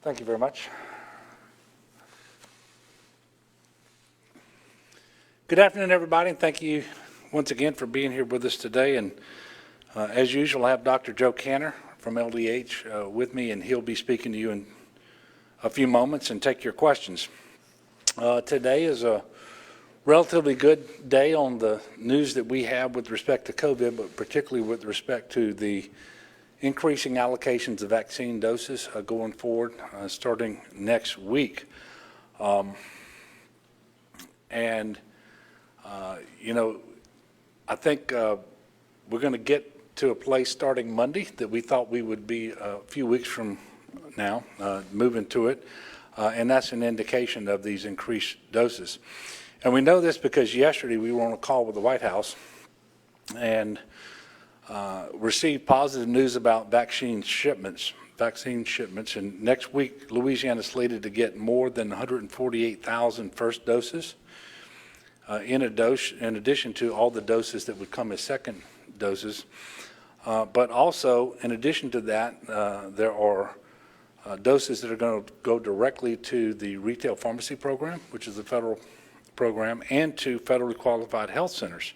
Thank you very much. Good afternoon, everybody, and thank you once again for being here with us today. And as usual, I have Dr. Joe Canner from LDH with me, and he'll be speaking to you in a few moments and take your questions. Today is a relatively good day on the news that we have with respect to COVID, but particularly with respect to the increasing allocations of vaccine doses going forward starting next week. I think we're going to get to a place starting Monday that we thought we would be a few weeks from now, moving to it, and that's an indication of these increased doses. And we know this because yesterday we were on a call with the White House and received positive news about vaccine shipments. And next week, Louisiana is slated to get more than 148,000 first doses, in addition to all the doses that would come as second doses. But also, in addition to that, there are doses that are going to go directly to the retail pharmacy program, which is the federal program, and to federally qualified health centers.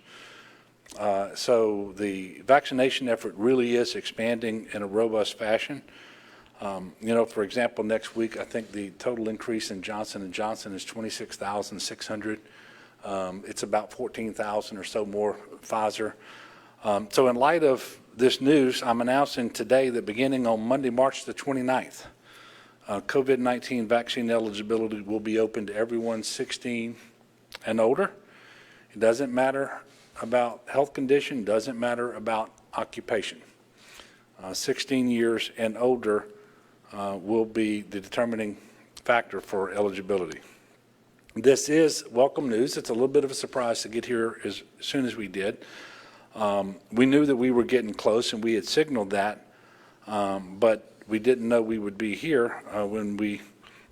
So the vaccination effort really is expanding in a robust fashion. For example, next week, I think the total increase in Johnson & Johnson is 26,600. It's about 14,000 or so more Pfizer. So in light of this news, I'm announcing today that beginning on Monday, March the 29th, COVID-19 vaccine eligibility will be open to everyone 16 and older. It doesn't matter about health condition, doesn't matter about occupation. 16 years and older will be the determining factor for eligibility. This is welcome news. It's a little bit of a surprise to get here as soon as we did. We knew that we were getting close, and we had signaled that, but we didn't know we would be here when we,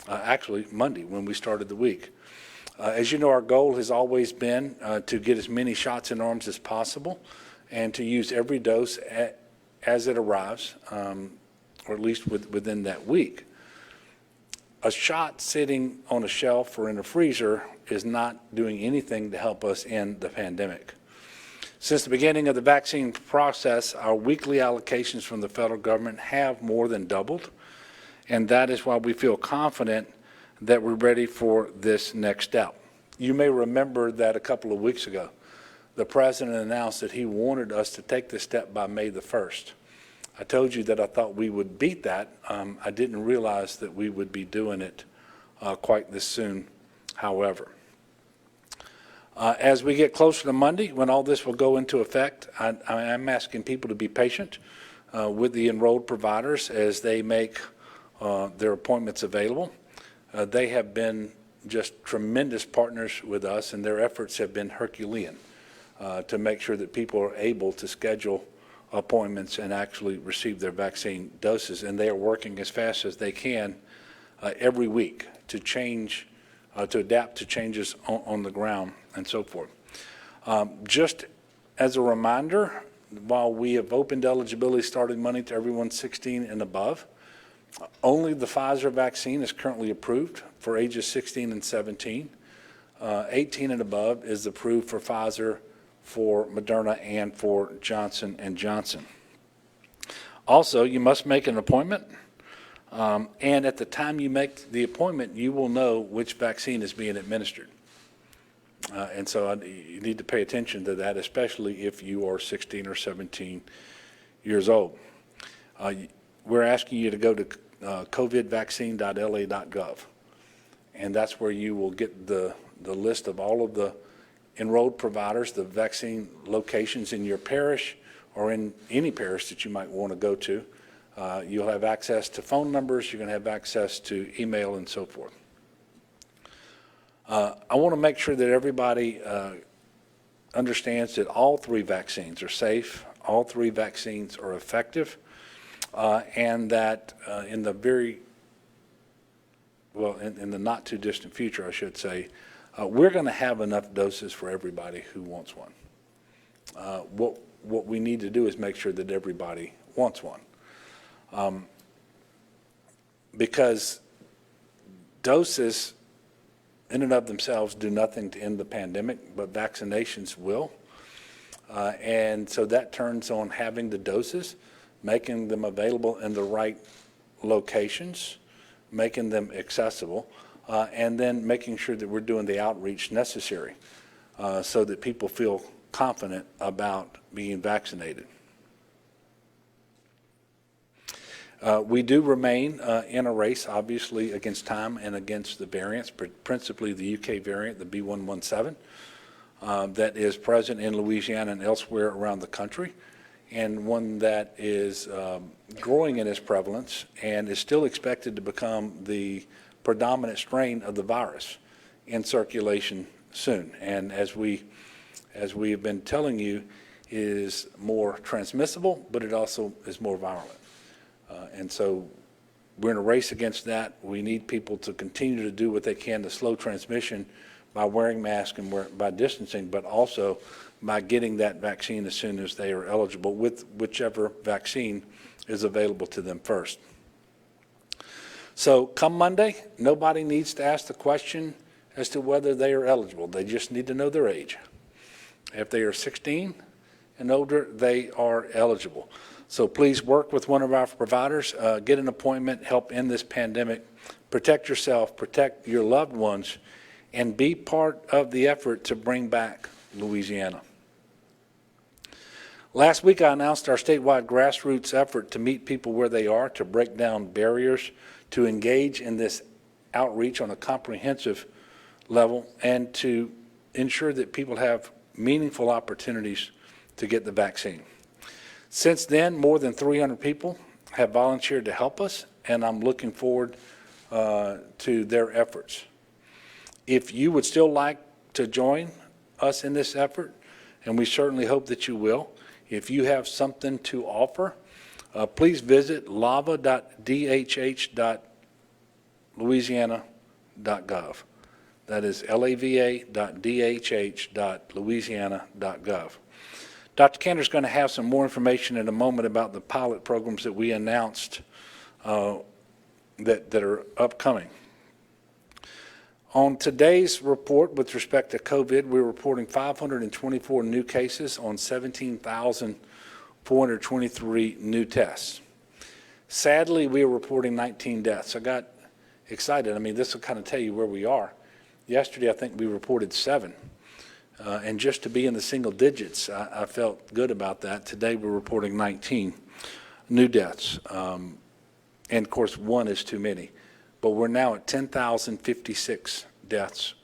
actually Monday, when we started the week. As you know, our goal has always been to get as many shots in arms as possible and to use every dose as it arrives, or at least within that week. A shot sitting on a shelf or in a freezer is not doing anything to help us end the pandemic. Since the beginning of the vaccine process, our weekly allocations from the federal government have more than doubled, and that is why we feel confident that we're ready for this next step. You may remember that a couple of weeks ago, the president announced that he wanted us to take this step by May the 1st. I told you that I thought we would beat that. I didn't realize that we would be doing it quite this soon, however. As we get closer to Monday, when all this will go into effect, I'm asking people to be patient with the enrolled providers as they make their appointments available. They have been just tremendous partners with us, and their efforts have been Herculean to make sure that people are able to schedule appointments and actually receive their vaccine doses. And they are working as fast as they can every week to change, to adapt to changes on the ground and so forth. Just as a reminder, while we have opened eligibility starting Monday to everyone 16 and above, only the Pfizer vaccine is currently approved for ages 16 and 17. 18 and above is approved for Pfizer, for Moderna, and for Johnson & Johnson. Also, you must make an appointment, and at the time you make the appointment, you will know which vaccine is being administered. And so you need to pay attention to that, especially if you are 16 or 17 years old. We're asking you to go to covidvaccine.la.gov, and that's where you will get the list of all of the enrolled providers, the vaccine locations in your parish or in any parish that you might want to go to. You'll have access to phone numbers, you're going to have access to email and so forth. I want to make sure that everybody understands that all three vaccines are safe, all three vaccines are effective, and that in the not too distant future, I should say, we're going to have enough doses for everybody who wants one. What we need to do is make sure that everybody wants one. because doses in and of themselves do nothing to end the pandemic, but vaccinations will. And so that turns on having the doses, making them available in the right locations, making them accessible, and then making sure that we're doing the outreach necessary so that people feel confident about being vaccinated. We do remain in a race, obviously, against time and against the variants, principally the UK variant, the B117, that is present in Louisiana and elsewhere around the country, and one that is growing in its prevalence and is still expected to become the predominant strain of the virus in circulation soon. And as we have been telling you, is more transmissible, but it also is more virulent. And so we're in a race against that. We need people to continue to do what they can to slow transmission by wearing masks and by distancing, but also by getting that vaccine as soon as they are eligible with whichever vaccine is available to them first. So come Monday, nobody needs to ask the question as to whether they are eligible. They just need to know their age. If they are 16 and older, they are eligible. So please work with one of our providers, get an appointment, help end this pandemic, protect yourself, protect your loved ones, and be part of the effort to bring back Louisiana. Last week, I announced our statewide grassroots effort to meet people where they are, to break down barriers, to engage in this outreach on a comprehensive level, and to ensure that people have meaningful opportunities to get the vaccine. Since then, more than 300 people have volunteered to help us, and I'm looking forward to their efforts. If you would still like to join us in this effort, and we certainly hope that you will, if you have something to offer, please visit lava.dhh.louisiana.gov. That is lava.dhh.louisiana.gov. Dr. Cantor is going to have some more information in a moment about the pilot programs that we announced that are upcoming. On today's report with respect to COVID, we're reporting 524 new cases on 17,423 new tests. Sadly, we are reporting 19 deaths. I got excited. I mean, this will kind of tell you where we are. Yesterday, I think we reported 7. And just to be in the single digits, I felt good about that. Today, we're reporting 19 new deaths. And, of course, 1 is too many. But we're now at 10,056 deaths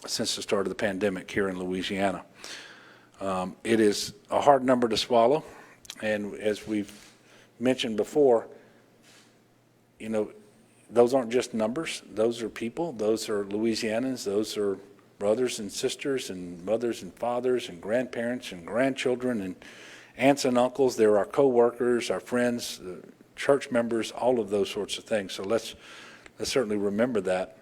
since the start of the pandemic here in Louisiana. It is a hard number to swallow. And as we've mentioned before, you know, those aren't just numbers. Those are people. Those are Louisianans. Those are brothers and sisters and mothers and fathers and grandparents and grandchildren and aunts and uncles. They're our co-workers, our friends, church members, all of those sorts of things. So let's certainly remember that,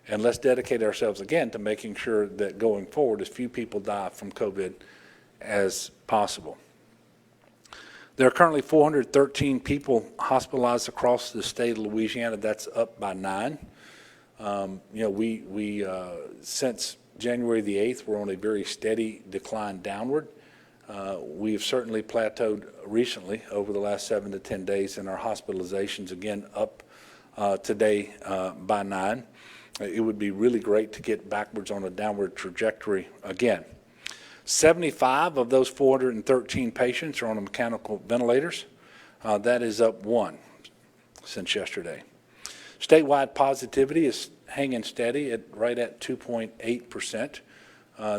and let's dedicate ourselves again to making sure that going forward as few people die from COVID as possible. There are currently 413 people hospitalized across the state of Louisiana. That's up by 9. You know, we since January the 8th, we're on a very steady decline downward. We have certainly plateaued recently over the last 7 to 10 days in our hospitalizations, again up today by 9. It would be really great to get backwards on a downward trajectory again. 75 of those 413 patients are on mechanical ventilators. That is up 1 since yesterday. Statewide positivity is hanging steady right at 2.8%.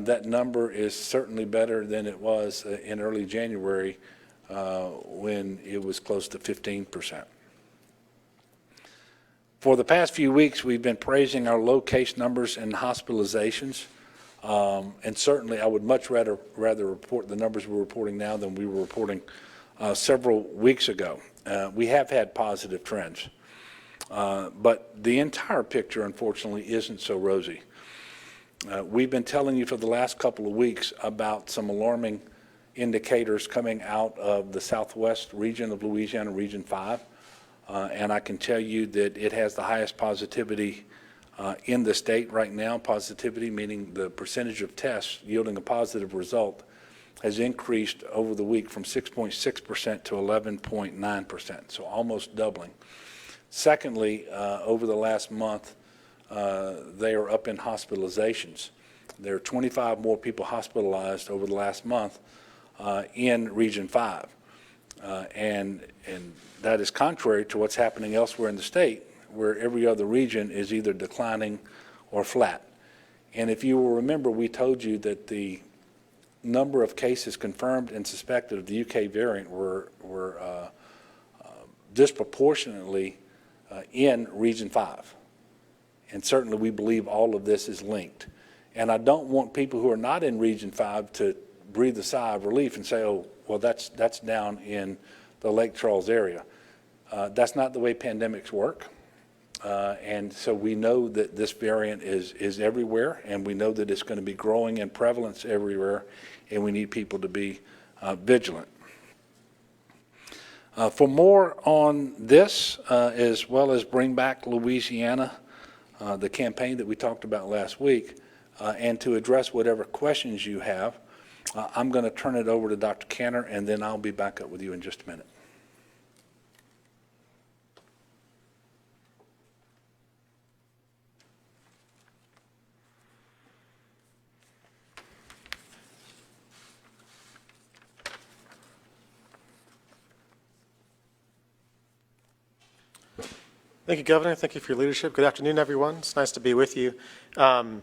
That number is certainly better than it was in early January when it was close to 15%. For the past few weeks, we've been praising our low case numbers and hospitalizations. And certainly I would much rather report the numbers we're reporting now than we were reporting several weeks ago. We have had positive trends. But the entire picture, unfortunately, isn't so rosy. We've been telling you for the last couple of weeks about some alarming indicators coming out of the southwest region of Louisiana, Region 5, and I can tell you that it has the highest positivity in the state right now. Positivity meaning the percentage of tests yielding a positive result has increased over the week from 6.6% to 11.9%, so almost doubling. Secondly, over the last month, they are up in hospitalizations. There are 25 more people hospitalized over the last month in Region 5. And that is contrary to what's happening elsewhere in the state, where every other region is either declining or flat. And if you will remember, we told you that the number of cases confirmed and suspected of the UK variant were disproportionately in Region 5. And certainly we believe all of this is linked. And I don't want people who are not in Region 5 to breathe a sigh of relief and say, oh, well, that's down in the Lake Charles area. That's not the way pandemics work. And so we know that this variant is everywhere, and we know that it's going to be growing in prevalence everywhere, and we need people to be vigilant. For more on this, as well as Bring Back Louisiana, the campaign that we talked about last week, and to address whatever questions you have, I'm going to turn it over to Dr. Cantor, and then I'll be back up with you in just a minute. Thank you, Governor. Thank you for your leadership. Good afternoon, everyone. It's nice to be with you. I'll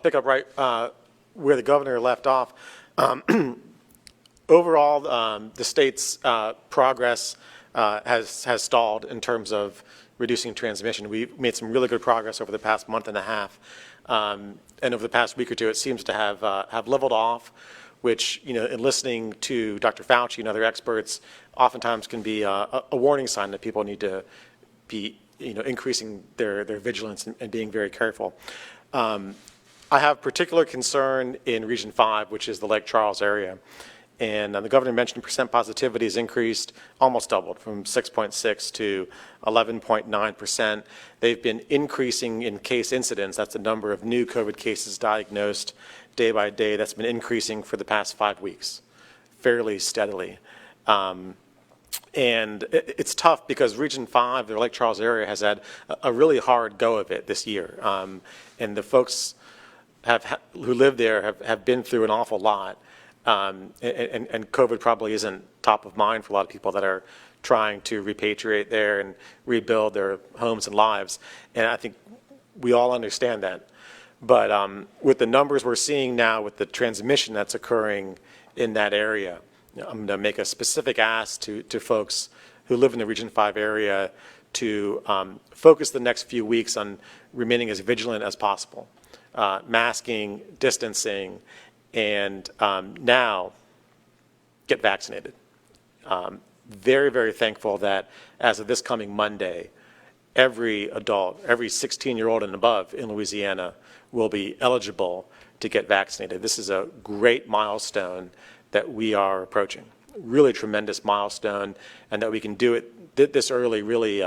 pick up right where the governor left off. Overall, the state's progress has stalled in terms of reducing transmission. We've made some really good progress over the past month and a half, and over the past week or two, it seems to have leveled off, which, you know, in listening to Dr. Fauci and other experts, oftentimes can be a warning sign that people need to be, you know, increasing their vigilance and being very careful. I have particular concern in Region 5, which is the Lake Charles area. And the governor mentioned percent positivity has increased, almost doubled, from 6.6 to 11.9%. They've been increasing in case incidence. That's the number of new COVID cases diagnosed day by day. That's been increasing for the past 5 weeks, fairly steadily. And it's tough because Region 5, the Lake Charles area, has had a really hard go of it this year. And the folks who live there have been through an awful lot. And COVID probably isn't top of mind for a lot of people that are trying to repatriate there and rebuild their homes and lives. And I think we all understand that. But with the numbers we're seeing now, with the transmission that's occurring in that area, I'm going to make a specific ask to folks who live in the Region 5 area to focus the next few weeks on remaining as vigilant as possible, masking, distancing, and now get vaccinated. Very, very thankful that as of this coming Monday, every adult, every 16-year-old and above in Louisiana will be eligible to get vaccinated. This is a great milestone that we are approaching. Really tremendous milestone, and that we can do it this early really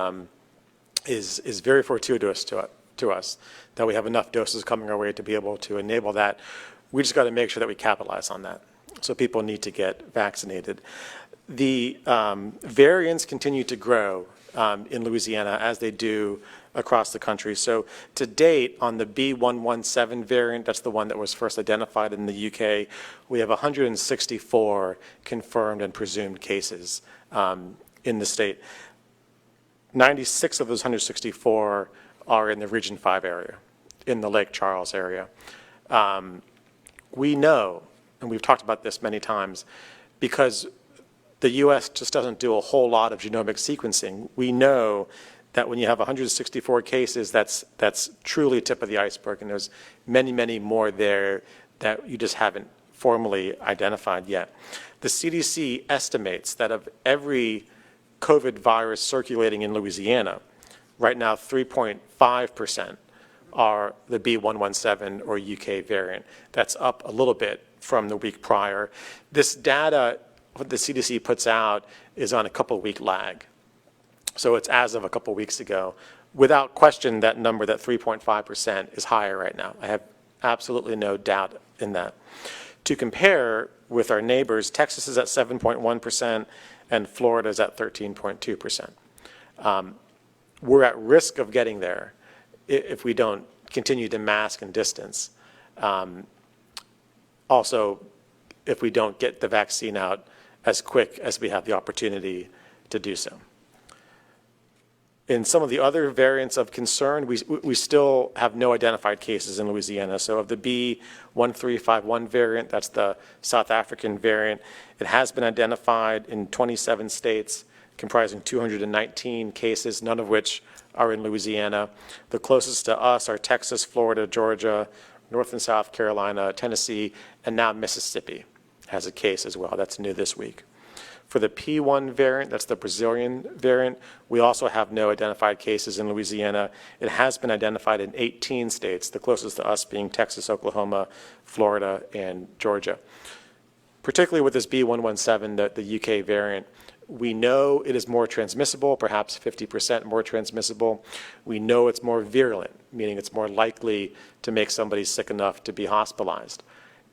is very fortuitous to us, that we have enough doses coming our way to be able to enable that. We just got to make sure that we capitalize on that. So people need to get vaccinated. The variants continue to grow in Louisiana, as they do across the country. So to date, on the B.1.1.7 variant, that's the one that was first identified in the UK, we have 164 confirmed and presumed cases in the state. 96 of those 164 are in the Region 5 area, in the Lake Charles area. We know, and we've talked about this many times, because the U.S. just doesn't do a whole lot of genomic sequencing, we know that when you have 164 cases, that's truly tip of the iceberg, and there's many, many more there that you just haven't formally identified yet. The CDC estimates that of every COVID virus circulating in Louisiana, right now 3.5% are the B.1.1.7 or UK variant. That's up a little bit from the week prior. This data, what the CDC puts out, is on a couple-week lag. So it's as of a couple weeks ago. Without question, that number, that 3.5%, is higher right now. I have absolutely no doubt in that. To compare with our neighbors, Texas is at 7.1% and Florida is at 13.2%. We're at risk of getting there if we don't continue to mask and distance. Also, if we don't get the vaccine out as quick as we have the opportunity to do so. In some of the other variants of concern, we still have no identified cases in Louisiana. So of the B1351 variant, that's the South African variant, it has been identified in 27 states, comprising 219 cases, none of which are in Louisiana. The closest to us are Texas, Florida, Georgia, North and South Carolina, Tennessee, and now Mississippi has a case as well. That's new this week. For the P1 variant, that's the Brazilian variant, we also have no identified cases in Louisiana. It has been identified in 18 states, the closest to us being Texas, Oklahoma, Florida, and Georgia. Particularly with this B117, the UK variant, we know it is more transmissible, perhaps 50% more transmissible. We know it's more virulent, meaning it's more likely to make somebody sick enough to be hospitalized.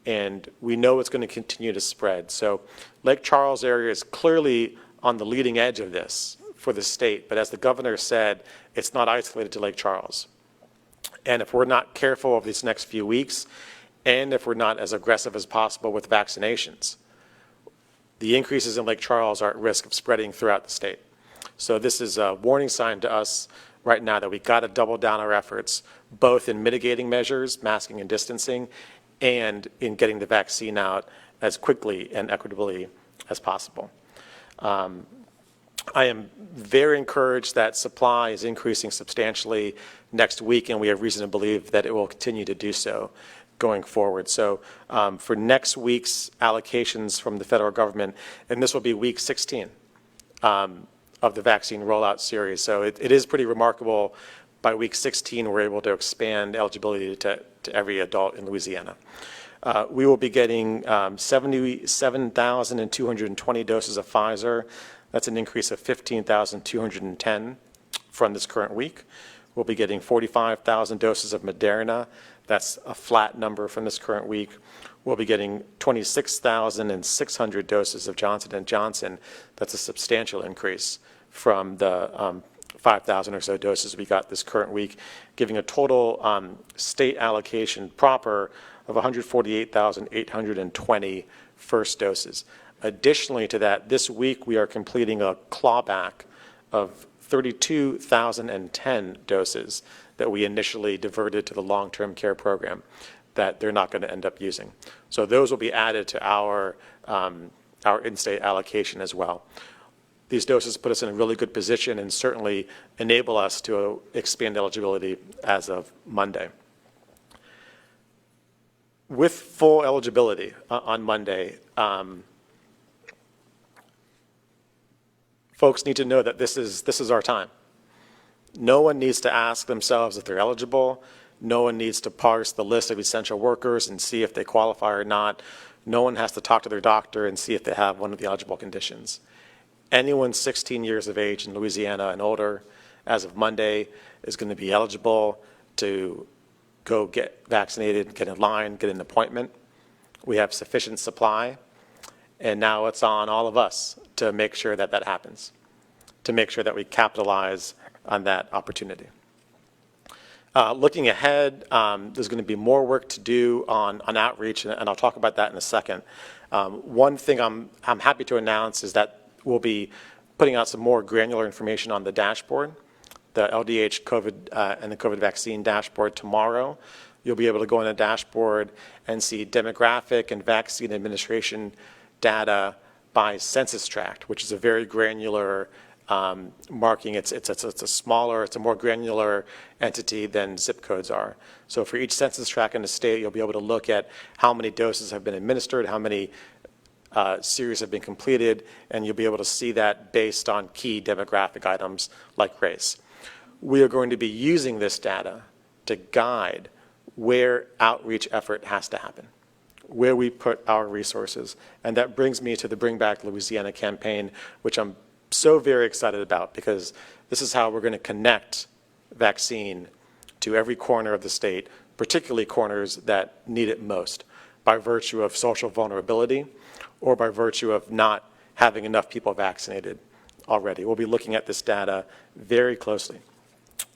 And we know it's going to continue to spread. So Lake Charles area is clearly on the leading edge of this for the state. But as the governor said, it's not isolated to Lake Charles. And if we're not careful over these next few weeks, and if we're not as aggressive as possible with vaccinations, the increases in Lake Charles are at risk of spreading throughout the state. So this is a warning sign to us right now that we've got to double down our efforts, both in mitigating measures, masking and distancing, and in getting the vaccine out as quickly and equitably as possible. I am very encouraged that supply is increasing substantially next week, and we have reason to believe that it will continue to do so going forward. So for next week's allocations from the federal government, and this will be week 16 of the vaccine rollout series. So it is pretty remarkable. By week 16, we're able to expand eligibility to every adult in Louisiana. We will be getting 77,220 doses of Pfizer. That's an increase of 15,210 from this current week. We'll be getting 45,000 doses of Moderna. That's a flat number from this current week. We'll be getting 26,600 doses of Johnson & Johnson. That's a substantial increase from the 5,000 or so doses we got this current week, giving a total state allocation proper of 148,820 first doses. Additionally to that, this week we are completing a clawback of 32,010 doses that we initially diverted to the long-term care program that they're not going to end up using. So those will be added to our in-state allocation as well. These doses put us in a really good position and certainly enable us to expand eligibility as of Monday. With full eligibility on Monday, folks need to know that this is our time. No one needs to ask themselves if they're eligible. No one needs to parse the list of essential workers and see if they qualify or not. No one has to talk to their doctor and see if they have one of the eligible conditions. Anyone 16 years of age in Louisiana and older as of Monday is going to be eligible to go get vaccinated, get in line, get an appointment. We have sufficient supply, and now it's on all of us to make sure that that happens, to make sure that we capitalize on that opportunity. Looking ahead, there's going to be more work to do on outreach, and I'll talk about that in a second. One thing I'm happy to announce is that we'll be putting out some more granular information on the dashboard, the LDH COVID and the COVID vaccine dashboard tomorrow. You'll be able to go on the dashboard and see demographic and vaccine administration data by census tract, which is a very granular marking. It's a more granular entity than zip codes are. So for each census tract in the state, you'll be able to look at how many doses have been administered, how many series have been completed, and you'll be able to see that based on key demographic items like race. We are going to be using this data to guide where outreach effort has to happen, where we put our resources. And that brings me to the Bring Back Louisiana campaign, which I'm so very excited about, because this is how we're going to connect vaccine to every corner of the state, particularly corners that need it most, by virtue of social vulnerability or by virtue of not having enough people vaccinated already. We'll be looking at this data very closely.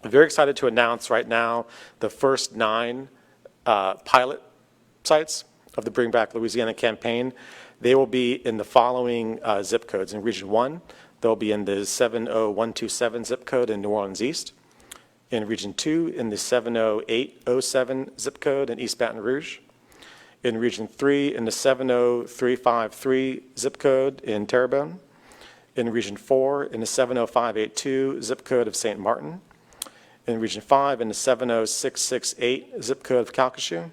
I'm very excited to announce right now the first 9 pilot sites of the Bring Back Louisiana campaign. They will be in the following zip codes. In Region 1, they'll be in the 70127 zip code in New Orleans East. In Region 2, in the 70807 zip code in East Baton Rouge. In Region 3, in the 70353 zip code in Terrebonne. In Region 4, in the 70582 zip code of St. Martin. In Region 5, in the 70668 zip code of Calcasieu.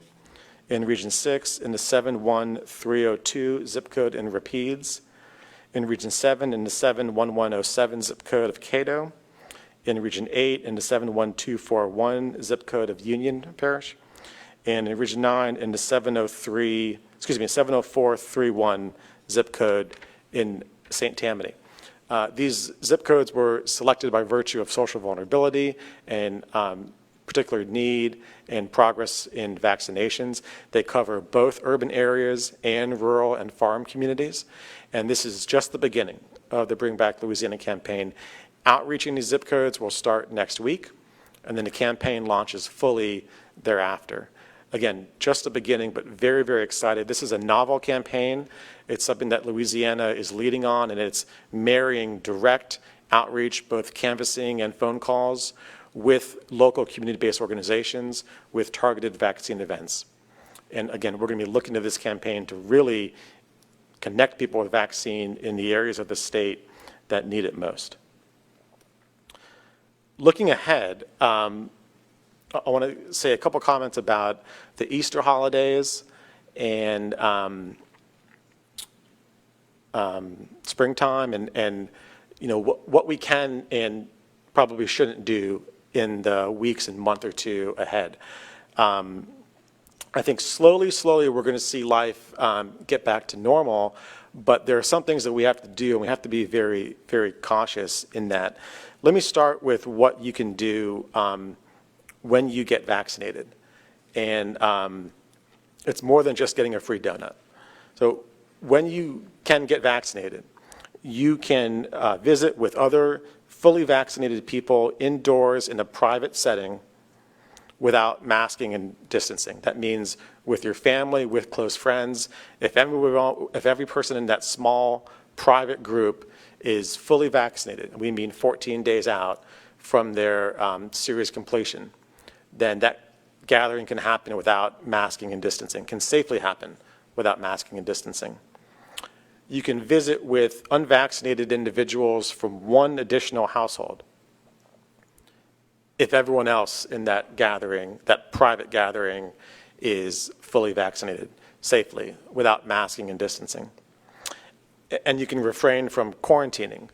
In Region 6, in the 71302 zip code in Rapides. In Region 7, in the 71107 zip code of Cato. In Region 8, in the 71241 zip code of Union Parish. And in Region 9, in the 70431 zip code in St. Tammany. These zip codes were selected by virtue of social vulnerability and particular need and progress in vaccinations. They cover both urban areas and rural and farm communities. And this is just the beginning of the Bring Back Louisiana campaign. Outreaching these zip codes will start next week, and then the campaign launches fully thereafter. Again, just the beginning, but very, very excited. This is a novel campaign. It's something that Louisiana is leading on, and it's marrying direct outreach, both canvassing and phone calls, with local community-based organizations, with targeted vaccine events. And again, we're going to be looking at this campaign to really connect people with vaccine in the areas of the state that need it most. Looking ahead, I want to say a couple comments about the Easter holidays and springtime, and you know what we can and probably shouldn't do in the weeks and month or two ahead. I think slowly we're going to see life get back to normal, but there are some things that we have to do, and we have to be very, very cautious in that. Let me start with what you can do when you get vaccinated. And it's more than just getting a free donut. So when you can get vaccinated, you can visit with other fully vaccinated people indoors in a private setting without masking and distancing. That means with your family, with close friends. If every person in that small private group is fully vaccinated, we mean 14 days out from their series completion, then that gathering can happen without masking and distancing, can safely happen without masking and distancing. You can visit with unvaccinated individuals from one additional household if everyone else in that gathering, that private gathering, is fully vaccinated safely without masking and distancing. And you can refrain from quarantining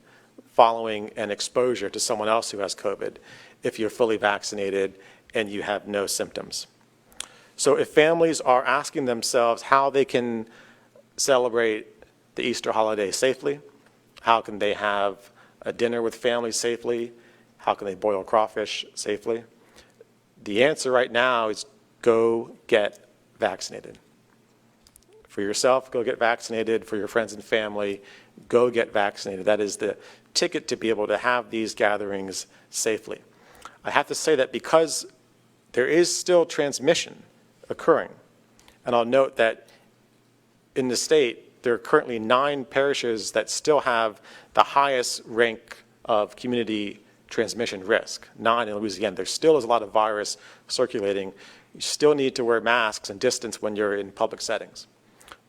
following an exposure to someone else who has COVID if you're fully vaccinated and you have no symptoms. So if families are asking themselves how they can celebrate the Easter holiday safely, how can they have a dinner with family safely, how can they boil crawfish safely, the answer right now is go get vaccinated. For yourself, go get vaccinated. For your friends and family, go get vaccinated. That is the ticket to be able to have these gatherings safely. I have to say that because there is still transmission occurring, and I'll note that in the state, there are currently 9 parishes that still have the highest rank of community transmission risk, 9 in Louisiana. There still is a lot of virus circulating. You still need to wear masks and distance when you're in public settings.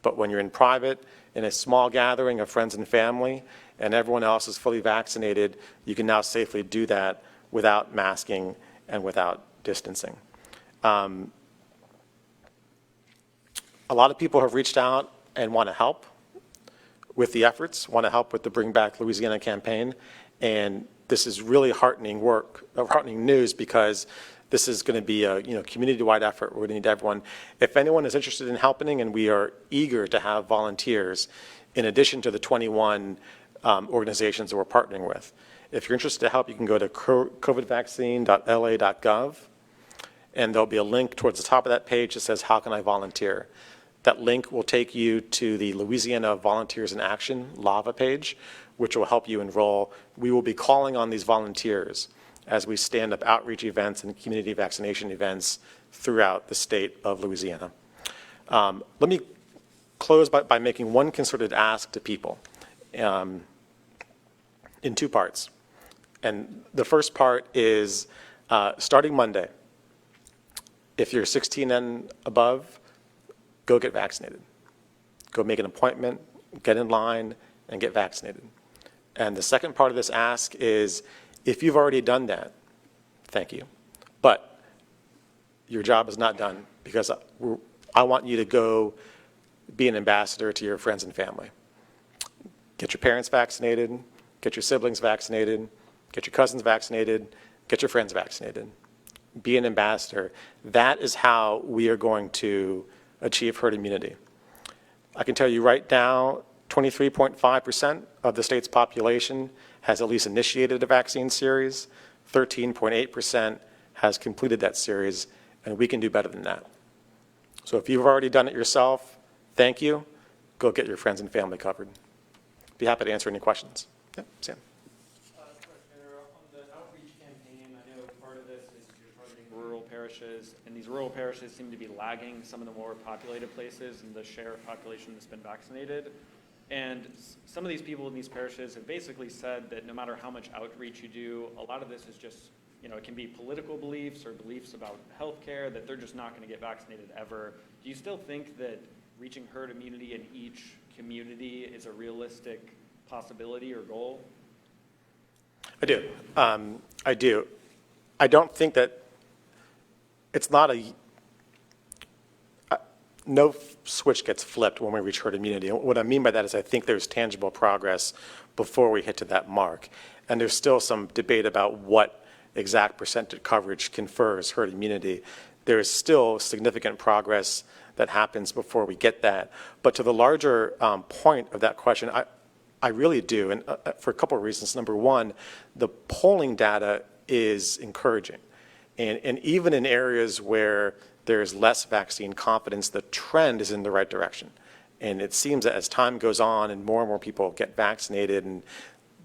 But when you're in private, in a small gathering of friends and family, and everyone else is fully vaccinated, you can now safely do that without masking and without distancing. A lot of people have reached out and want to help with the efforts, want to help with the Bring Back Louisiana campaign, and this is really heartening news, because this is going to be a community-wide effort. We're going to need everyone. If anyone is interested in helping, and we are eager to have volunteers, in addition to the 21 organizations that we're partnering with. If you're interested to help, you can go to covidvaccine.la.gov, and there'll be a link towards the top of that page that says, how can I volunteer? That link will take you to the Louisiana Volunteers in Action, LAVA page, which will help you enroll. We will be calling on these volunteers as we stand up outreach events and community vaccination events throughout the state of Louisiana. Let me close by making one concerted ask to people in two parts. And the first part is starting Monday, if you're 16 and above, go get vaccinated. Go make an appointment, get in line, and get vaccinated. And the second part of this ask is, if you've already done that, thank you. But your job is not done, because I want you to go be an ambassador to your friends and family. Get your parents vaccinated, get your siblings vaccinated, get your cousins vaccinated, get your friends vaccinated. Be an ambassador. That is how we are going to achieve herd immunity. I can tell you right now, 23.5% of the state's population has at least initiated a vaccine series. 13.8% has completed that series, and we can do better than that. So if you've already done it yourself, thank you. Go get your friends and family covered. Be happy to answer any questions. Yeah, Sam. On the outreach campaign, I know part of this is you're targeting rural parishes, and these rural parishes seem to be lagging some of the more populated places in the share of population that's been vaccinated. And some of these people in these parishes have basically said that no matter how much outreach you do, a lot of this is just, it can be political beliefs or beliefs about healthcare, that they're just not going to get vaccinated ever. Do you still think that reaching herd immunity in each community is a realistic possibility or goal? I do. I do. I don't think that it's not no switch gets flipped when we reach herd immunity. And what I mean by that is I think there's tangible progress before we hit to that mark. And there's still some debate about what exact percentage coverage confers herd immunity. There is still significant progress that happens before we get that. But to the larger point of that question, I really do, and for a couple of reasons. Number one, the polling data is encouraging. And even in areas where there's less vaccine confidence, the trend is in the right direction. And it seems that as time goes on and more people get vaccinated and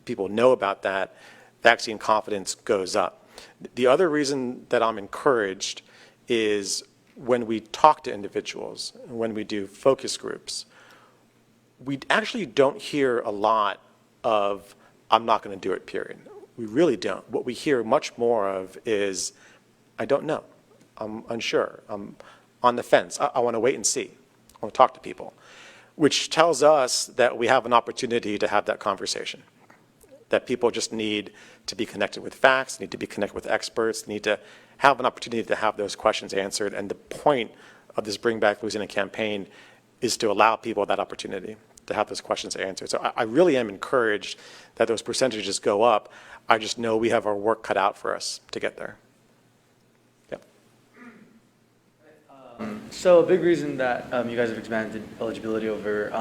people know about that, vaccine confidence goes up. The other reason that I'm encouraged is when we talk to individuals, when we do focus groups, we actually don't hear a lot of, I'm not going to do it, period. We really don't. What we hear much more of is, I don't know. I'm unsure. I'm on the fence. I want to wait and see. I want to talk to people, which tells us that we have an opportunity to have that conversation, that people just need to be connected with facts, need to be connected with experts, need to have an opportunity to have those questions answered. And the point of this Bring Back Louisiana campaign is to allow people that opportunity to have those questions answered. So I really am encouraged that those percentages go up. I just know we have our work cut out for us to get there. So a big reason that you guys have expanded eligibility over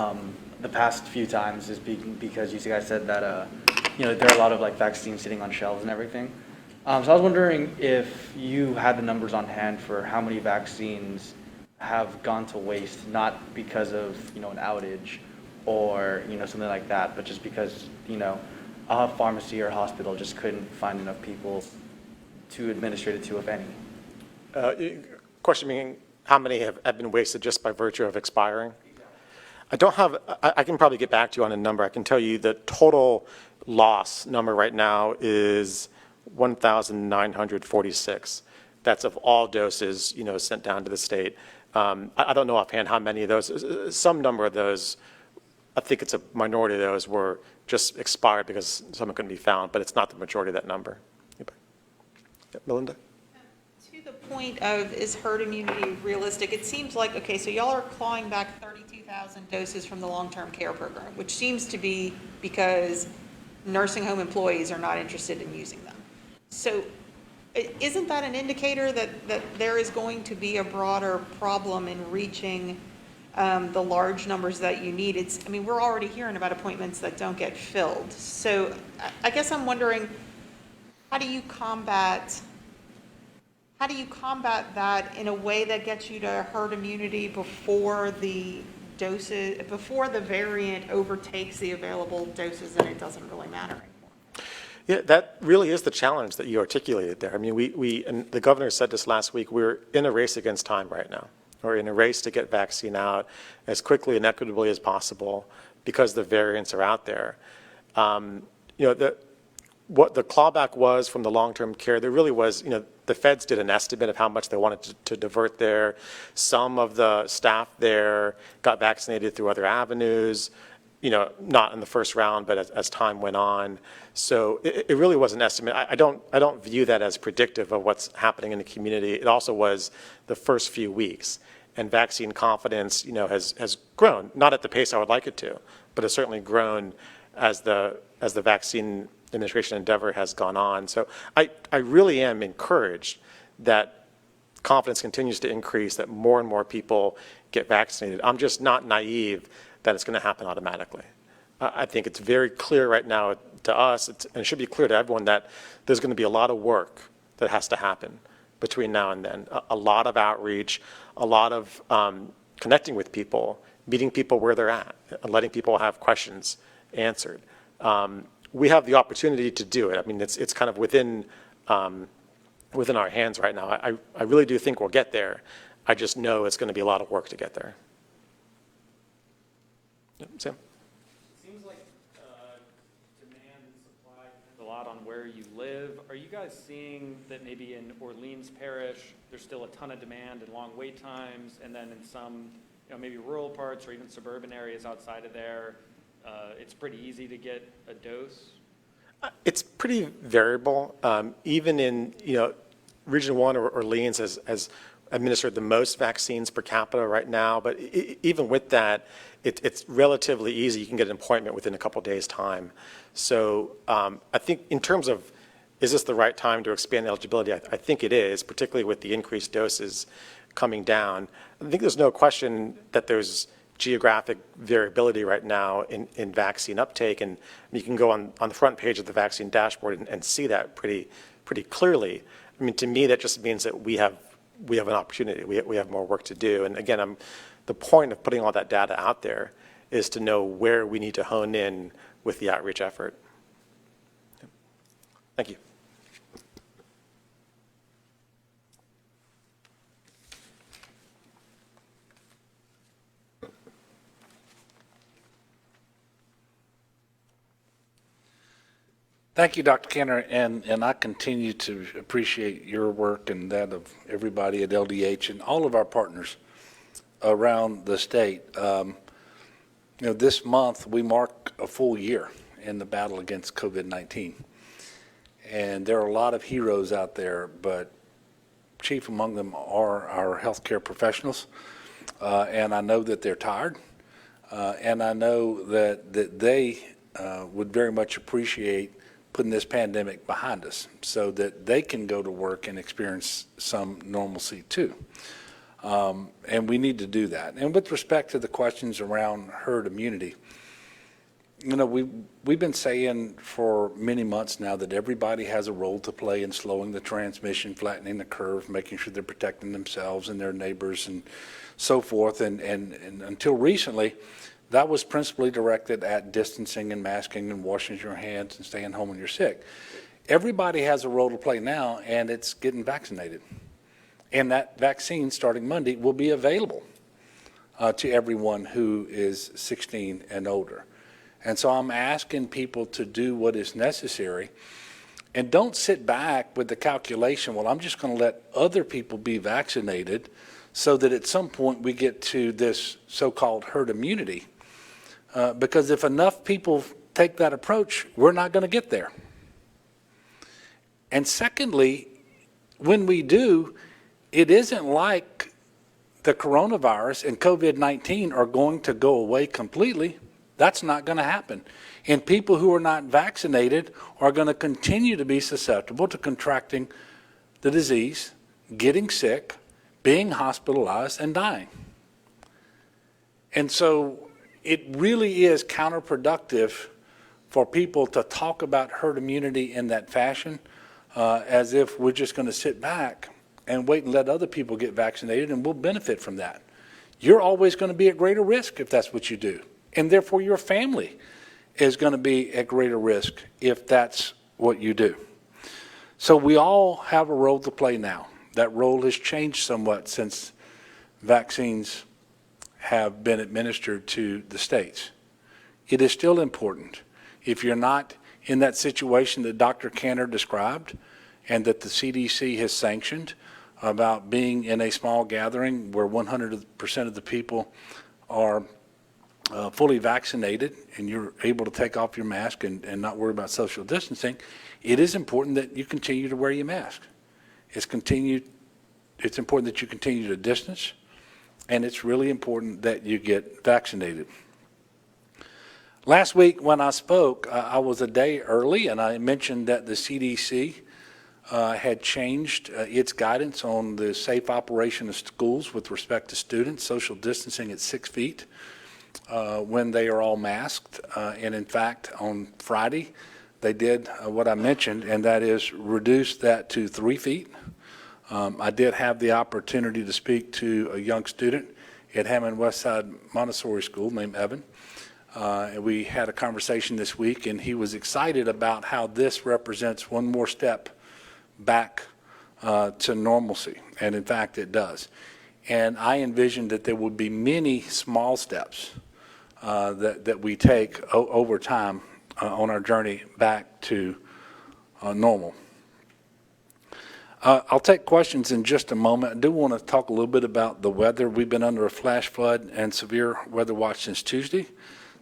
the past few times is because you guys said that there are a lot of vaccines sitting on shelves and everything. So I was wondering if you had the numbers on hand for how many vaccines have gone to waste, not because of an outage or something like that, but just because a pharmacy or hospital just couldn't find enough people to administer it to, if any. Question being, how many have been wasted just by virtue of expiring? I don't have, I can probably get back to you on a number. I can tell you the total loss number right now is 1,946. That's of all doses, sent down to the state. I don't know offhand how many of those, some number of those, I think it's a minority of those were just expired because some couldn't be found, but it's not the majority of that number. Yeah, Melinda? To the point of, is herd immunity realistic? It seems like, okay, so y'all are clawing back 32,000 doses from the long-term care program, which seems to be because nursing home employees are not interested in using them. So isn't that an indicator that there is going to be a broader problem in reaching the large numbers that you need. I mean, we're already hearing about appointments that don't get filled. So I guess I'm wondering, how do you combat that in a way that gets you to herd immunity before the doses, before the variant overtakes the available doses and it doesn't really matter anymore? Yeah, that really is the challenge that you articulated there. I mean, and the governor said this last week, we're in a race against time right now. We're in a race to get vaccine out as quickly and equitably as possible because the variants are out there. What the clawback was from the long-term care, there really was, the feds did an estimate of how much they wanted to divert there. Some of the staff there got vaccinated through other avenues, not in the first round, but as time went on. So it really was an estimate. I don't view that as predictive of what's happening in the community. It also was the first few weeks, and vaccine confidence, has grown, not at the pace I would like it to, but has certainly grown as the vaccine administration endeavor has gone on. So I really am encouraged that confidence continues to increase, that more and more people get vaccinated. I'm just not naive that it's going to happen automatically. I think it's very clear right now to us, and it should be clear to everyone, that there's going to be a lot of work that has to happen between now and then. A lot of outreach, a lot of connecting with people, meeting people where they're at, and letting people have questions answered. We have the opportunity to do it. I mean, it's kind of within our hands right now. I really do think we'll get there. I just know it's going to be a lot of work to get there. Yep, Sam? It seems like demand and supply depends a lot on where you live. Are you guys seeing that maybe in Orleans Parish, there's still a ton of demand and long wait times, and then in some, maybe rural parts or even suburban areas outside of there, it's pretty easy to get a dose? It's pretty variable. Even in, Region 1 or Orleans has administered the most vaccines per capita right now, but even with that, it's relatively easy. You can get an appointment within a couple days' time. So I think in terms of, is this the right time to expand eligibility? I think it is, particularly with the increased doses coming down. I think there's no question that there's geographic variability right now in vaccine uptake, and you can go on the front page of the vaccine dashboard and see that pretty clearly. I mean, to me, that just means that we have an opportunity. We have more work to do. And again, the point of putting all that data out there is to know where we need to hone in with the outreach effort. Thank you. Thank you, Dr. Kenner, and I continue to appreciate your work and that of everybody at LDH and all of our partners around the state. This month we mark a full year in the battle against COVID-19, and there are a lot of heroes out there, but chief among them are our healthcare professionals, and I know that they're tired, and I know that they would very much appreciate putting this pandemic behind us so that they can go to work and experience some normalcy too. And we need to do that. And with respect to the questions around herd immunity, we've been saying for many months now that everybody has a role to play in slowing the transmission, flattening the curve, making sure they're protecting themselves and their neighbors and so forth. And until recently, that was principally directed at distancing and masking and washing your hands and staying home when you're sick. Everybody has a role to play now, and it's getting vaccinated. And that vaccine, starting Monday, will be available to everyone who is 16 and older. And so I'm asking people to do what is necessary, and don't sit back with the calculation, well, I'm just going to let other people be vaccinated so that at some point we get to this so-called herd immunity. Because if enough people take that approach, we're not going to get there. And secondly, when we do, it isn't like the coronavirus and COVID-19 are going to go away completely. That's not going to happen. And people who are not vaccinated are going to continue to be susceptible to contracting the disease, getting sick, being hospitalized, and dying. And so it really is counterproductive for people to talk about herd immunity in that fashion, as if we're just going to sit back and wait and let other people get vaccinated and we'll benefit from that. You're always going to be at greater risk if that's what you do. And therefore your family is going to be at greater risk if that's what you do. So we all have a role to play now. That role has changed somewhat since vaccines have been administered to the states. It is still important. If you're not in that situation that Dr. Cantor described and that the CDC has sanctioned about being in a small gathering where 100% of the people are fully vaccinated and you're able to take off your mask and not worry about social distancing, it is important that you continue to wear your mask. It's important that you continue to distance, and it's really important that you get vaccinated. Last week when I spoke, I was a day early, and I mentioned that the CDC had changed its guidance on the safe operation of schools with respect to students, social distancing at 6 feet when they are all masked. And in fact, on Friday, they did what I mentioned, and that is reduce that to 3 feet. I did have the opportunity to speak to a young student at Hammond Westside Montessori School named Evan. And we had a conversation this week, and he was excited about how this represents one more step back to normalcy. And in fact, it does. And I envisioned that there would be many small steps that we take over time on our journey back to normal. I'll take questions in just a moment. I do want to talk a little bit about the weather. We've been under a flash flood and severe weather watch since Tuesday.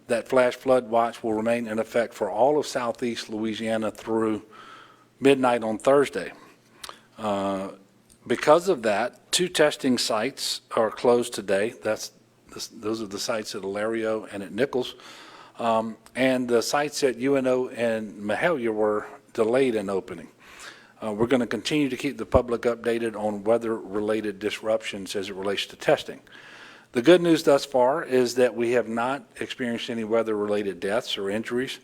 That flash flood watch will remain in effect for all of southeast Louisiana through midnight on Thursday. Because of that, 2 testing sites are closed today. Those are the sites at Alario and at Nichols. And the sites at UNO and Mahalia were delayed in opening. We're going to continue to keep the public updated on weather-related disruptions as it relates to testing. The good news thus far is that we have not experienced any weather-related deaths or injuries,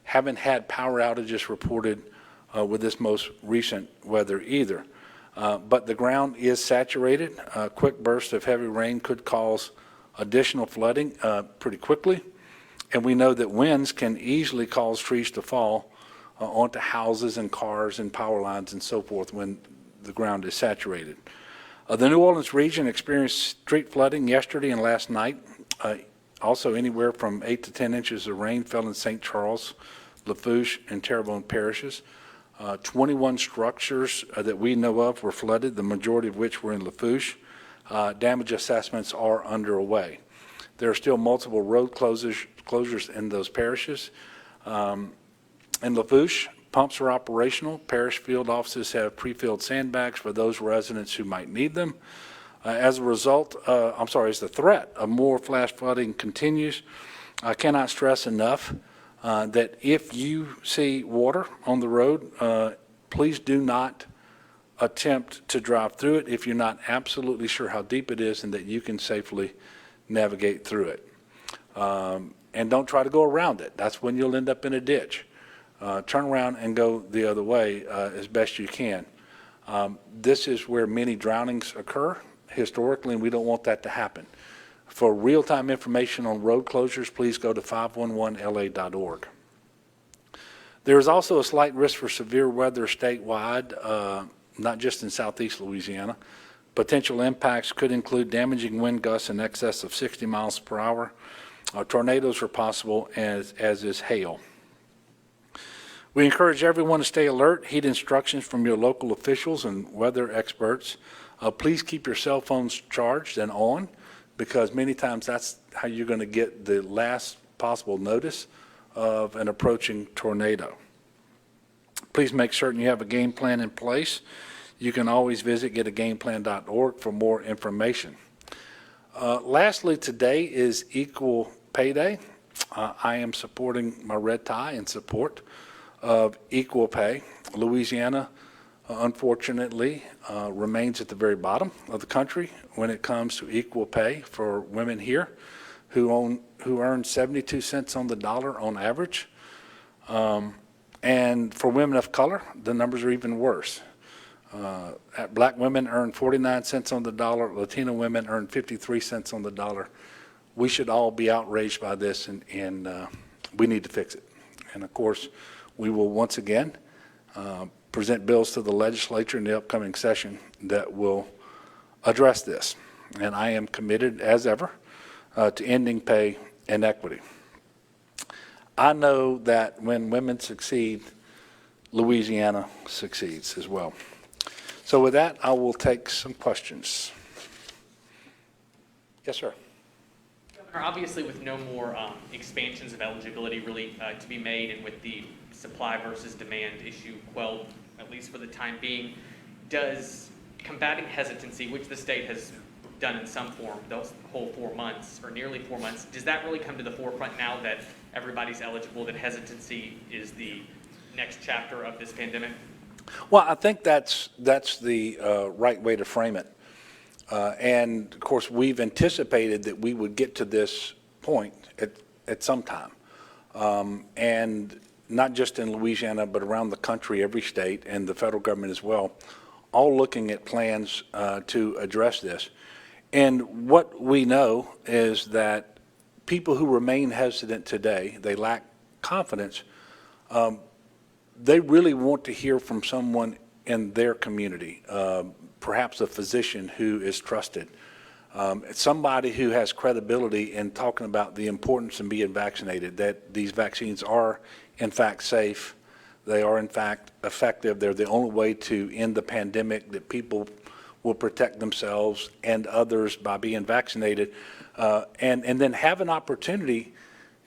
haven't had power outages reported with this most recent weather either. But the ground is saturated. A quick burst of heavy rain could cause additional flooding pretty quickly. And we know that winds can easily cause trees to fall onto houses and cars and power lines and so forth when the ground is saturated. The New Orleans region experienced street flooding yesterday and last night. Also anywhere from 8 to 10 inches of rain fell in St. Charles, Lafourche, and Terrebonne parishes. 21 structures that we know of were flooded, the majority of which were in Lafourche. Damage assessments are underway. There are still multiple road closures in those parishes. In Lafourche, pumps are operational. Parish field offices have pre-filled sandbags for those residents who might need them. As the threat of more flash flooding continues, I cannot stress enough that if you see water on the road, please do not attempt to drive through it if you're not absolutely sure how deep it is and that you can safely navigate through it. And don't try to go around it. That's when you'll end up in a ditch. Turn around and go the other way as best you can. This is where many drownings occur historically, and we don't want that to happen. For real-time information on road closures, please go to 511la.org. There is also a slight risk for severe weather statewide, not just in southeast Louisiana. Potential impacts could include damaging wind gusts in excess of 60 miles per hour. Tornadoes are possible, as is hail. We encourage everyone to stay alert, heed instructions from your local officials and weather experts. Please keep your cell phones charged and on, because many times that's how you're going to get the last possible notice of an approaching tornado. Please make certain you have a game plan in place. You can always visit getagameplan.org for more information. Lastly, today is Equal Pay Day. I am supporting my red tie in support of equal pay. Louisiana, unfortunately, remains at the very bottom of the country when it comes to equal pay for women here. who earn 72 cents on the dollar on average. And for women of color, the numbers are even worse. Black women earn 49 cents on the dollar. Latino women earn 53 cents on the dollar. We should all be outraged by this, and we need to fix it. And of course, we will once again present bills to the legislature in the upcoming session that will address this. And I am committed, as ever, to ending pay inequity. I know that when women succeed, Louisiana succeeds as well. So with that, I will take some questions. Yes, sir. Governor, obviously with no more expansions of eligibility really to be made, and with the supply versus demand issue quelled, at least for the time being, does combating hesitancy, which the state has done in some form, those whole 4 months, or nearly 4 months, does that really come to the forefront now that everybody's eligible, that hesitancy is the next chapter of this pandemic? Well, I think that's the right way to frame it. And of course, we've anticipated that we would get to this point at some time. And not just in Louisiana, but around the country, every state, and the federal government as well, all looking at plans to address this. And what we know is that people who remain hesitant today, they lack confidence, they really want to hear from someone in their community, perhaps a physician who is trusted, somebody who has credibility in talking about the importance of being vaccinated, that these vaccines are in fact safe, they are in fact effective, they're the only way to end the pandemic, that people will protect themselves and others by being vaccinated, and then have an opportunity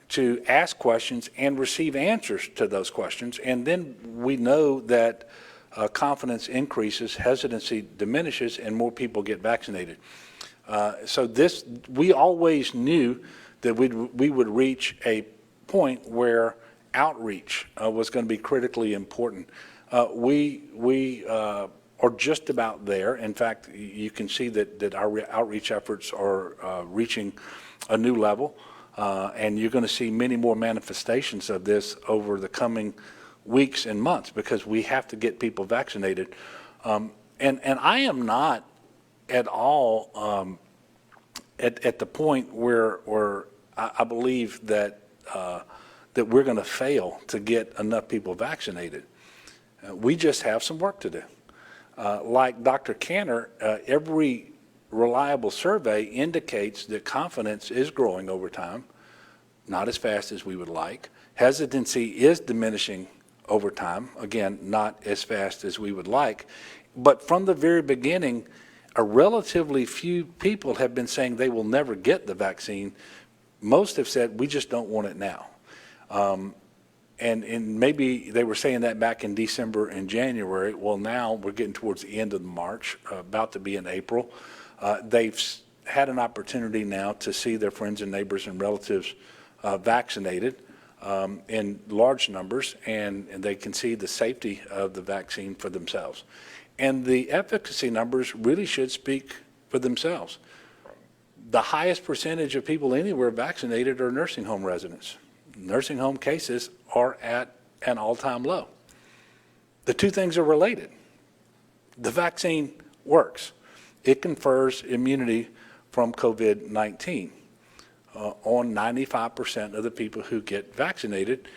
to ask questions and receive answers to those questions. And then we know that confidence increases, hesitancy diminishes, and more people get vaccinated. So this, we always knew that we would reach a point where outreach was going to be critically important. We are just about there. In fact, you can see that our outreach efforts are reaching a new level. And you're going to see many more manifestations of this over the coming weeks and months, because we have to get people vaccinated. And I am not at all at the point where I believe that we're going to fail to get enough people vaccinated. We just have some work to do. Like Dr. Cantor, every reliable survey indicates that confidence is growing over time, not as fast as we would like. Hesitancy is diminishing over time, again, not as fast as we would like. But from the very beginning, a relatively few people have been saying they will never get the vaccine. Most have said, we just don't want it now. And maybe they were saying that back in December and January. Well, now we're getting towards the end of March, about to be in April. They've had an opportunity now to see their friends and neighbors and relatives vaccinated in large numbers, and they can see the safety of the vaccine for themselves. And the efficacy numbers really should speak for themselves. The highest percentage of people anywhere vaccinated are nursing home residents. Nursing home cases are at an all-time low. The two things are related. The vaccine works. It confers immunity from COVID-19 on 95% of the people who get vaccinated,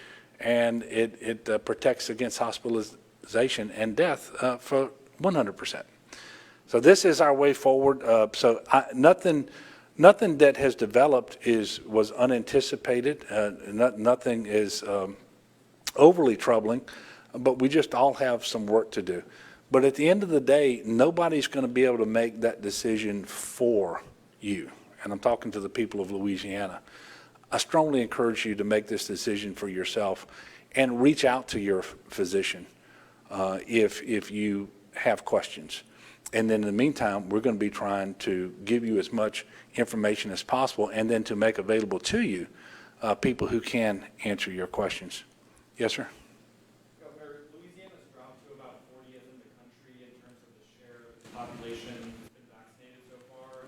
and it protects against hospitalization and death for 100%. So this is our way forward. Nothing that has developed was unanticipated. Nothing is overly troubling, but we just all have some work to do. But at the end of the day, nobody's going to be able to make that decision for you. And I'm talking to the people of Louisiana. I strongly encourage you to make this decision for yourself and reach out to your physician if you have questions. And then in the meantime, we're going to be trying to give you as much information as possible, and then to make available to you people who can answer your questions. Yes, sir? Governor, Louisiana's dropped to about 40th in the country in terms of the share of the population that's been vaccinated so far.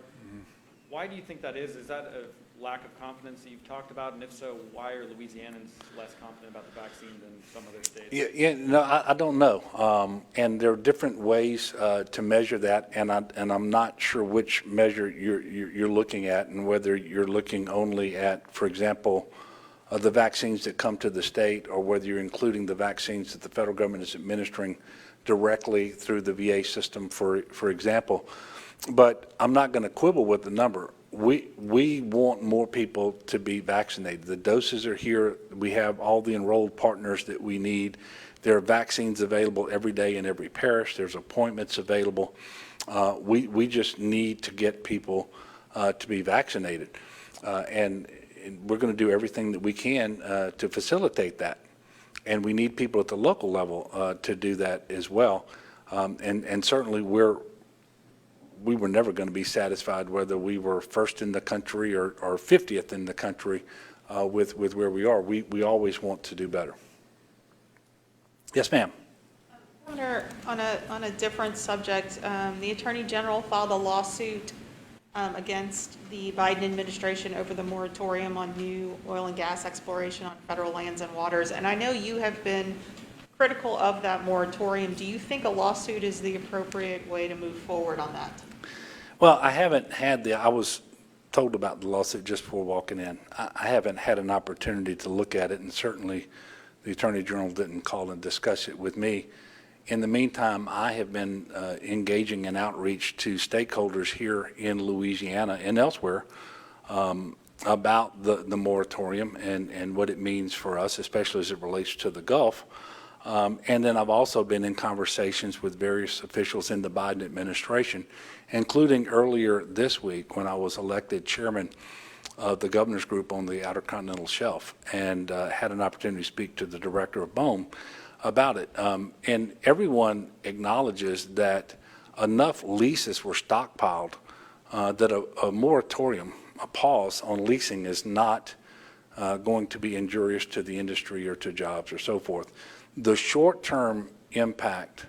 Why do you think that is? Is that lack of confidence that you've talked about? And if so, why are Louisianans less confident about the vaccine than some other states? Yeah, no, I don't know. And there are different ways to measure that, and I'm not sure which measure you're looking at, and whether you're looking only at, for example, the vaccines that come to the state, or whether you're including the vaccines that the federal government is administering directly through the VA system, for example. But I'm not going to quibble with the number. We want more people to be vaccinated. The doses are here. We have all the enrolled partners that we need. There are vaccines available every day in every parish. There's appointments available. We just need to get people to be vaccinated. And we're going to do everything that we can to facilitate that. And we need people at the local level to do that as well. And certainly we were never going to be satisfied whether we were first in the country or 50th in the country with where we are. We always want to do better. Yes, ma'am. Governor, on a different subject, the Attorney General filed a lawsuit against the Biden administration over the moratorium on new oil and gas exploration on federal lands and waters. And I know you have been critical of that moratorium. Do you think a lawsuit is the appropriate way to move forward on that? Well, I was told about the lawsuit just before walking in. I haven't had an opportunity to look at it, and certainly the Attorney General didn't call and discuss it with me. In the meantime, I have been engaging in outreach to stakeholders here in Louisiana and elsewhere about the moratorium and what it means for us, especially as it relates to the Gulf. And then I've also been in conversations with various officials in the Biden administration, including earlier this week when I was elected chairman of the governor's group on the Outer Continental Shelf, and had an opportunity to speak to the director of BOEM about it. And everyone acknowledges that enough leases were stockpiled that a moratorium, a pause on leasing, is not going to be injurious to the industry or to jobs or so forth. The short-term impact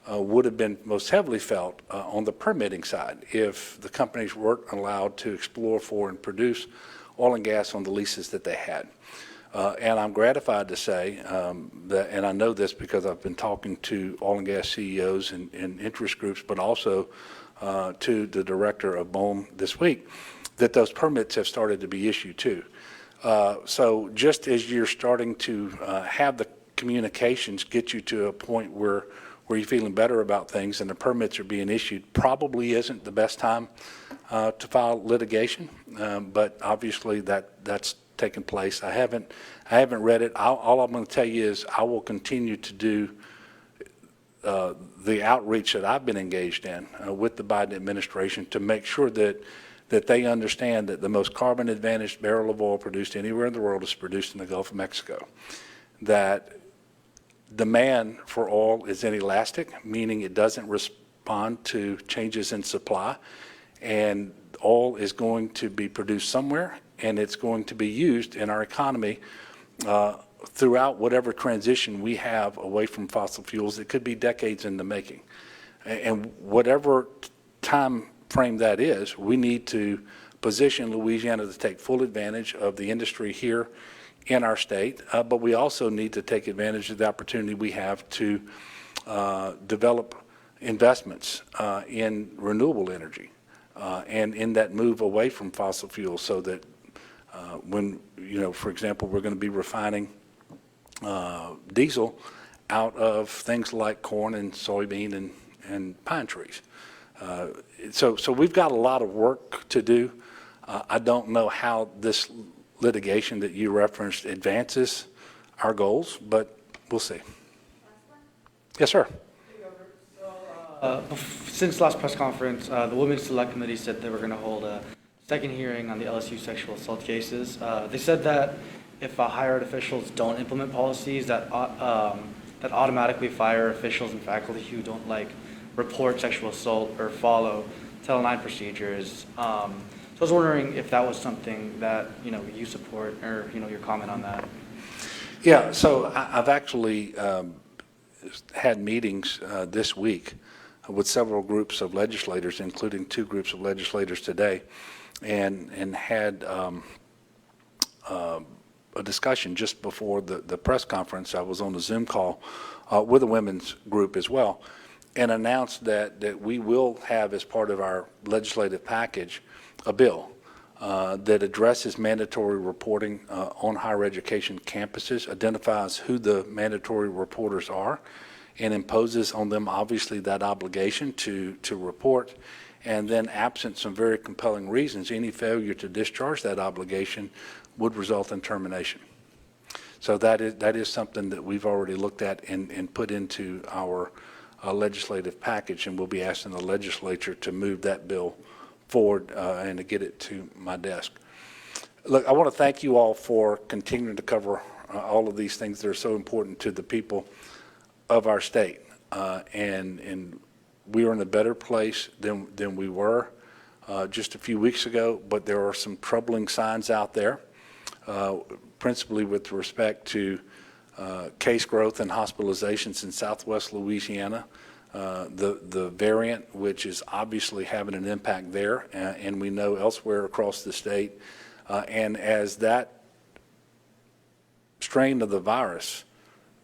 would have been most heavily felt on the permitting side if the companies weren't allowed to explore for and produce oil and gas on the leases that they had. And I'm gratified to say that, and I know this because I've been talking to oil and gas CEOs and interest groups, but also to the director of BOEM this week, that those permits have started to be issued too. So just as you're starting to have the communications get you to a point where you're feeling better about things and the permits are being issued, probably isn't the best time to file litigation, but obviously that's taken place. I haven't read it. All I'm going to tell you is I will continue to do the outreach that I've been engaged in with the Biden administration to make sure that they understand that the most carbon advantaged barrel of oil produced anywhere in the world is produced in the Gulf of Mexico. That demand for oil is inelastic, meaning it doesn't respond to changes in supply, and oil is going to be produced somewhere, and it's going to be used in our economy throughout whatever transition we have away from fossil fuels. It could be decades in the making. And whatever time frame that is, we need to position Louisiana to take full advantage of the industry here in our state, but we also need to take advantage of the opportunity we have to develop investments in renewable energy and in that move away from fossil fuels, so that when, for example, we're going to be refining diesel out of things like corn and soybean and pine trees. So we've got a lot of work to do. I don't know how this litigation that you referenced advances our goals, but we'll see. Yes, sir. Since last press conference, the Women's Select Committee said they were going to hold a second hearing on the LSU sexual assault cases. They said that if higher ed officials don't implement policies that automatically fire officials and faculty who don't report sexual assault or follow Title IX procedures. So I was wondering if that was something that you support, or your comment on that. Yeah, so I've actually had meetings this week with several groups of legislators, including two groups of legislators today, and had a discussion just before the press conference. I was on a Zoom call with a women's group as well, and announced that we will have, as part of our legislative package, a bill that addresses mandatory reporting on higher education campuses, identifies who the mandatory reporters are, and imposes on them, obviously, that obligation to report. And then, absent some very compelling reasons, any failure to discharge that obligation would result in termination. So that is something that we've already looked at and put into our legislative package, and we'll be asking the legislature to move that bill forward and to get it to my desk. Look, I want to thank you all for continuing to cover all of these things that are so important to the people of our state. And we are in a better place than we were just a few weeks ago, but there are some troubling signs out there, principally with respect to case growth and hospitalizations in Southwest Louisiana. The variant, which is obviously having an impact there, and we know elsewhere across the state. And as that strain of the virus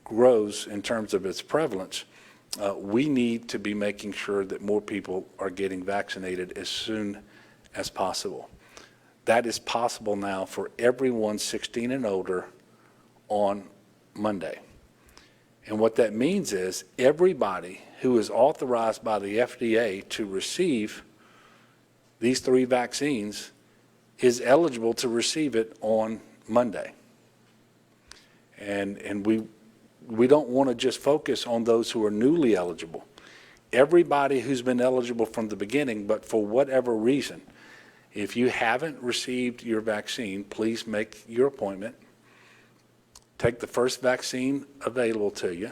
grows in terms of its prevalence, we need to be making sure that more people are getting vaccinated as soon as possible. That is possible now for everyone 16 and older on Monday. And what that means is everybody who is authorized by the FDA to receive these 3 vaccines is eligible to receive it on Monday. And we don't want to just focus on those who are newly eligible. Everybody who's been eligible from the beginning, but for whatever reason, if you haven't received your vaccine, please make your appointment. Take the first vaccine available to you,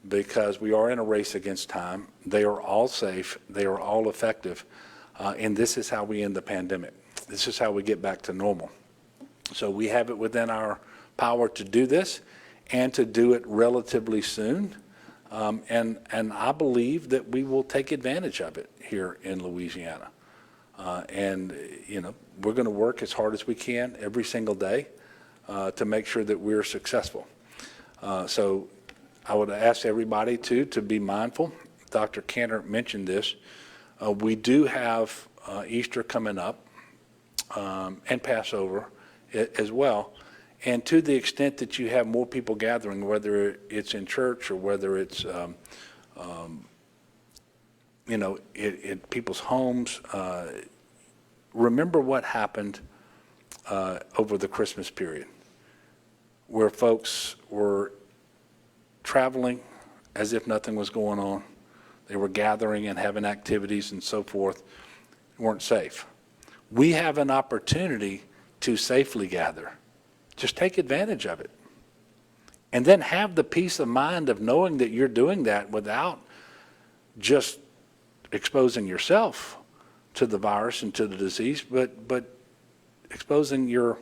because we are in a race against time. They are all safe. They are all effective. And this is how we end the pandemic. This is how we get back to normal. So we have it within our power to do this and to do it relatively soon. And I believe that we will take advantage of it here in Louisiana. And, you know, we're going to work as hard as we can every single day to make sure that we're successful. So I would ask everybody to be mindful. Dr. Cantor mentioned this. We do have Easter coming up and Passover as well. And to the extent that you have more people gathering, whether it's in church or whether it's, you know, in people's homes, remember what happened over the Christmas period, where folks were traveling as if nothing was going on. They were gathering and having activities and so forth, weren't safe. We have an opportunity to safely gather. Just take advantage of it. And then have the peace of mind of knowing that you're doing that without just exposing yourself to the virus and to the disease, but exposing your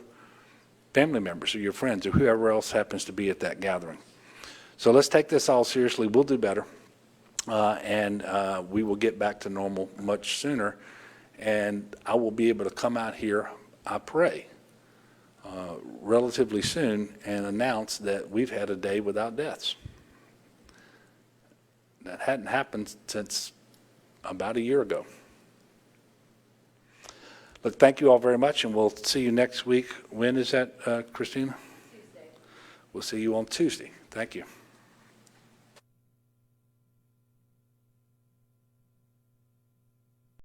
family members or your friends or whoever else happens to be at that gathering. So let's take this all seriously. We'll do better. And we will get back to normal much sooner. And I will be able to come out here, I pray, relatively soon and announce that we've had a day without deaths. That hadn't happened since about a year ago. Look, thank you all very much, and we'll see you next week. When is that, Christina? Tuesday. We'll see you on Tuesday. Thank you.